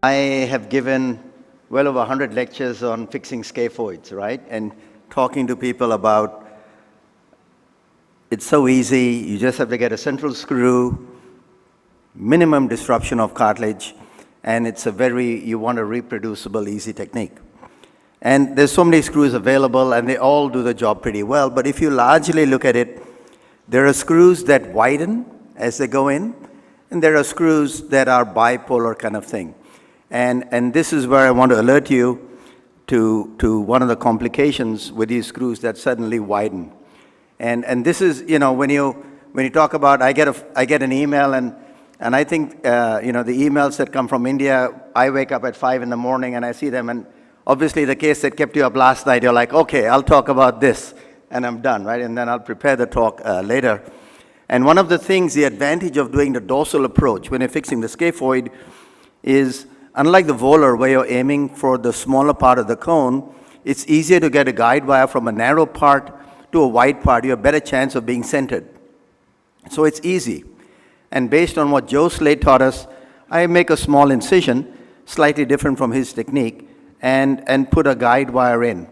I have given well over 100 lectures on fixing scaphoids, right? And talking to people about it's so easy, you just have to get a central screw, minimum disruption of cartilage, and it's a you want a reproducible, easy technique. And there's so many screws available, and they all do the job pretty well, but if you largely look at it, there are screws that widen as they go in, and there are screws that are bipolar kind of thing. And this is where I want to alert you to one of the complications with these screws that suddenly widen. And this is, you know, when you talk about, I get an email, and I think, you know, the emails that come from India, I wake up at 5 in the morning and I see them, and obviously the case that kept you up last night, you're like, okay, I'll talk about this, and I'm done, right? And then I'll prepare the talk later. And one of the things, the advantage of doing the dorsal approach when you're fixing the scaphoid is, unlike the volar where you're aiming for the smaller part of the cone, it's easier to get a guide wire from a narrow part to a wide part. You have a better chance of being centered. So it's easy. And based on what Joe Slade taught us, I make a small incision, slightly different from his technique, and put a guide wire in.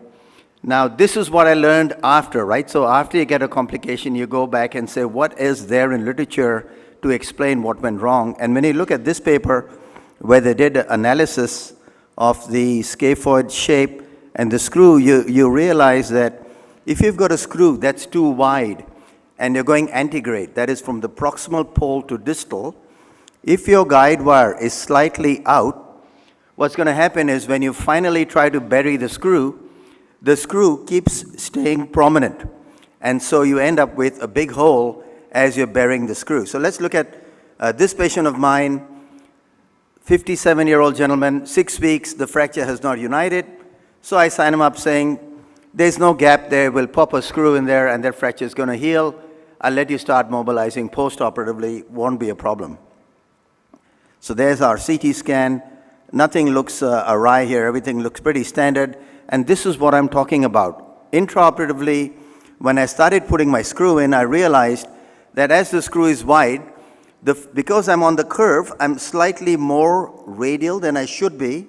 Now, this is what I learned after, right? So after you get a complication, you go back and say, what is there in literature to explain what went wrong? And when you look at this paper, where they did analysis of the scaphoid shape and the screw, you realize that if you've got a screw that's too wide and you're going antegrade, that is from the proximal pole to distal, if your guide wire is slightly out, what's going to happen is when you finally try to bury the screw keeps staying prominent. And so you end up with a big hole as you're burying the screw. So let's look at this patient of mine, 57-year-old gentleman, 6 weeks, the fracture has not united. So I sign him up saying, there's no gap there, we'll pop a screw in there and that fracture is going to heal. I'll let you start mobilizing post-operatively, won't be a problem. So there's our CT scan. Nothing looks awry here, everything looks pretty standard. And this is what I'm talking about. Intraoperatively, when I started putting my screw in, I realized that as the screw is wide, because I'm on the curve, I'm slightly more radial than I should be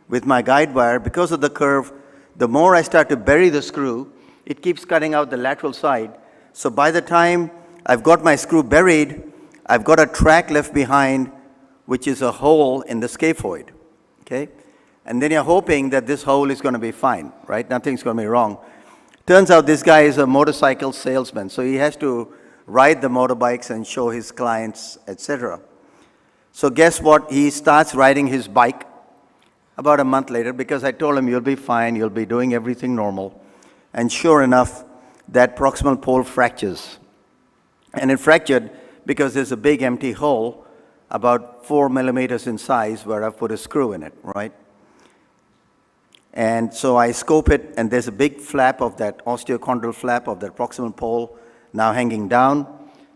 with my guide wire. Because of the curve, the more I start to bury the screw, it keeps cutting out the lateral side. So by the time I've got my screw buried, I've got a track left behind, which is a hole in the scaphoid, okay? And then you're hoping that this hole is going to be fine, right? Nothing's going to be wrong. Turns out this guy is a motorcycle salesman, so he has to ride the motorbikes and show his clients, etc. So guess what? He starts riding his bike about a month later because I told him, you'll be fine, you'll be doing everything normal. And sure enough, that proximal pole fractures. And it fractured because there's a big empty hole about 4 millimeters in size where I've put a screw in it, right? And so I scope it, and there's a big flap of that osteochondral flap of that proximal pole now hanging down.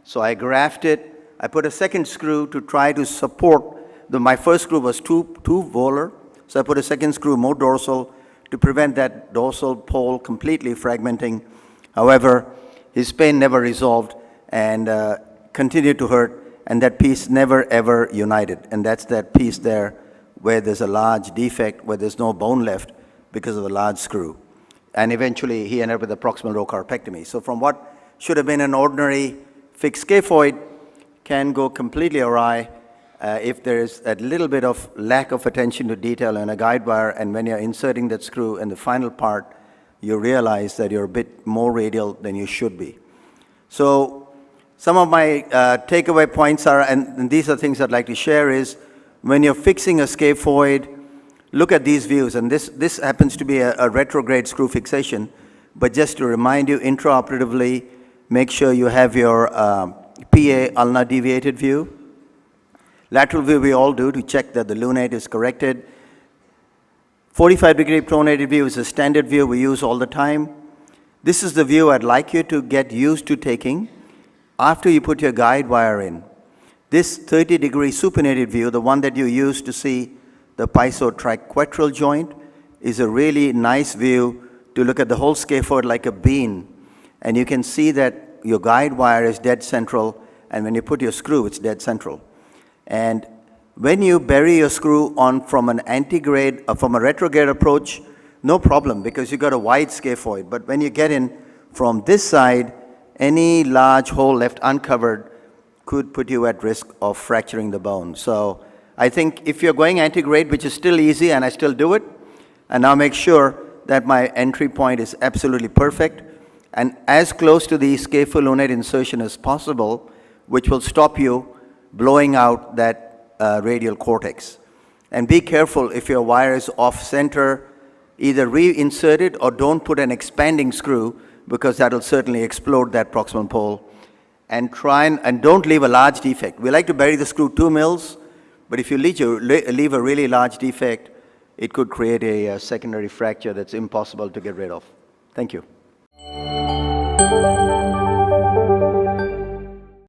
So I graft it. I put a second screw to try to support. My first screw was too volar, so I put a second screw more dorsal to prevent that dorsal pole completely fragmenting. However, his pain never resolved and continued to hurt, and that piece never ever united. And that's that piece there where there's a large defect, where there's no bone left because of the large screw. And eventually he ended up with a proximal row carpectomy. So from what should have been an ordinary fixed scaphoid can go completely awry if there is a little bit of lack of attention to detail in a guide wire, and when you're inserting that screw in the final part, you realize that you're a bit more radial than you should be. So some of my takeaway points are, and these are things I'd like to share, is when you're fixing a scaphoid, look at these views, and this happens to be a retrograde screw fixation, but just to remind you, intraoperatively, make sure you have your PA ulnar deviated view. Lateral view we all do to check that the lunate is corrected. 45-degree pronated view is a standard view we use all the time. This is the view I'd like you to get used to taking after you put your guide wire in. This 30-degree supinated view, the one that you use to see the pisotriquetral joint, is a really nice view to look at the whole scaphoid like a bean. And you can see that your guide wire is dead central, and when you put your screw, it's dead central. And when you bury your screw on from an antegrade, from a retrograde approach, no problem, because you got a wide scaphoid. But when you get in from this side, any large hole left uncovered could put you at risk of fracturing the bone. So I think if you're going antegrade, which is still easy, and I still do it, and now make sure that my entry point is absolutely perfect, and as close to the scapholunate insertion as possible, which will stop you blowing out that radial cortex. And be careful if your wire is off center, either reinsert it or don't put an expanding screw, because that'll certainly explode that proximal pole. And try and don't leave a large defect. We like to bury the screw 2 mils, but if you leave a really large defect, it could create a secondary fracture that's impossible to get rid of. Thank you.